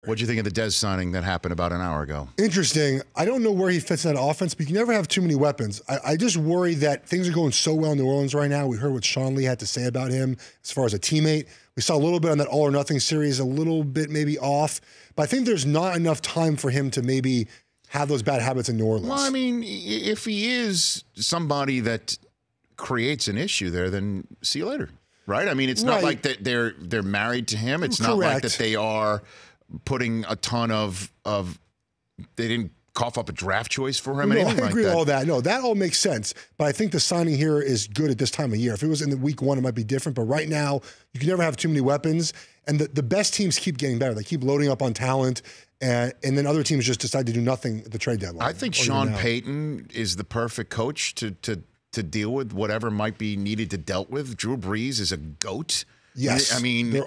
What'd you think of the Dez signing that happened about an hour ago? Interesting. I don't know where he fits in that offense, but you can never have too many weapons. I just worry that things are going so well in New Orleans right now. We heard what Sean Lee had to say about him as far as a teammate. We saw a little bit on that All or Nothing series, a little bit maybe off. But I think there's not enough time for him to maybe have those bad habits in New Orleans. Well, I mean, if he is somebody that creates an issue there, then see you later, right? I mean, it's not like that they're married to him. It's not like that they are putting a ton of they didn't cough up a draft choice for him. No, I agree with all that. No, that all makes sense. But I think the signing here is good at this time of year. If it was in the week one, it might be different. But right now, you can never have too many weapons. And the best teams keep getting better. They keep loading up on talent. And then other teams just decide to do nothing at the trade deadline. I think Sean Payton is the perfect coach to deal with whatever might be needed to dealt with. Drew Brees is a GOAT. Yes. I mean,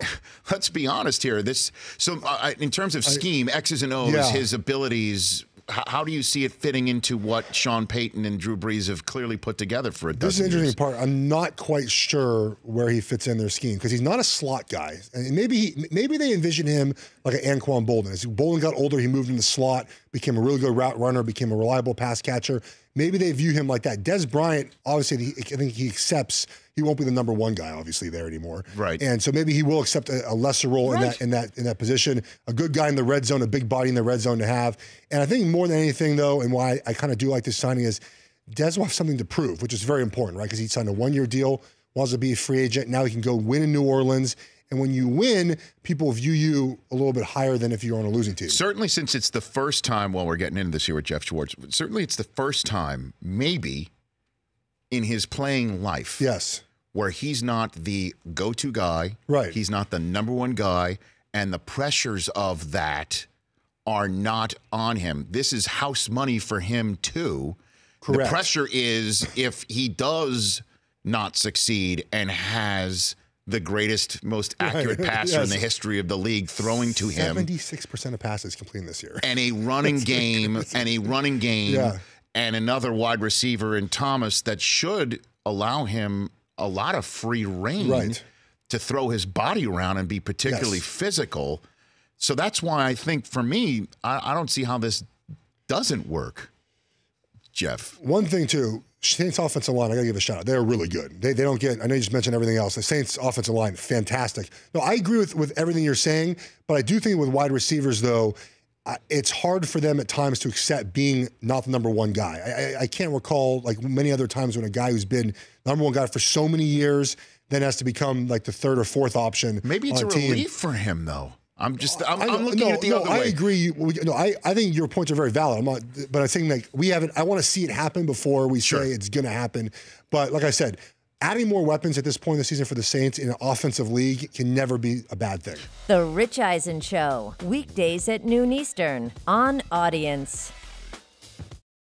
let's be honest here. In terms of scheme, X's and O's, his abilities, how do you see it fitting into what Sean Payton and Drew Brees have clearly put together for a dozen This is the interesting years? part. I'm not quite sure where he fits in their scheme because he's not a slot guy. And maybe they envision him like an Anquan Bolden. As Bolden got older, he moved into slot, became a really good route runner, became a reliable pass catcher. Maybe they view him like that. Dez Bryant, obviously, I think he accepts he won't be the number one guy, obviously, there anymore. Right. And so maybe he will accept a lesser role in that position. A good guy in the red zone, a big body in the red zone to have. And I think more than anything, though, and why I kind of do like this signing is Dez will have something to prove, which is very important, right? Because he signed a one-year deal, wants to be a free agent. Now he can go win in New Orleans. And when you win, people view you a little bit higher than if you're on a losing team. Certainly, since it's the first time, well, we're getting into this here with Geoff Schwartz, certainly it's the first time, maybe, in his playing life. Yes. Where he's not the go-to guy. Right. He's not the number one guy. And the pressures of that are not on him. This is house money for him, too. Correct. The pressure is if he does not succeed and has the greatest, most accurate passer in the history of the league throwing to him. 76% of passes completed this year. And a running game, and another wide receiver in Thomas that should allow him a lot of free reign to throw his body around and be particularly physical. So that's why I think, for me, I don't see how this doesn't work, Geoff. One thing, too, Saints offensive line, I got to give a shout out. They're really good. They don't get, I know you just mentioned everything else. The Saints offensive line, fantastic. No, I agree with everything you're saying, but I do think with wide receivers, though, it's hard for them at times to accept being not the number one guy. I can't recall like many other times when a guy who's been number one guy for so many years then has to become like the third or fourth option. Maybe it's a relief for him, though. I'm looking at it the other way. I agree. I think your points are very valid. But I'm saying like I want to see it happen before we say it's going to happen. But like I said, adding more weapons at this point in the season for the Saints in an offensive league can never be a bad thing. The Rich Eisen Show, weekdays at noon Eastern on Audience.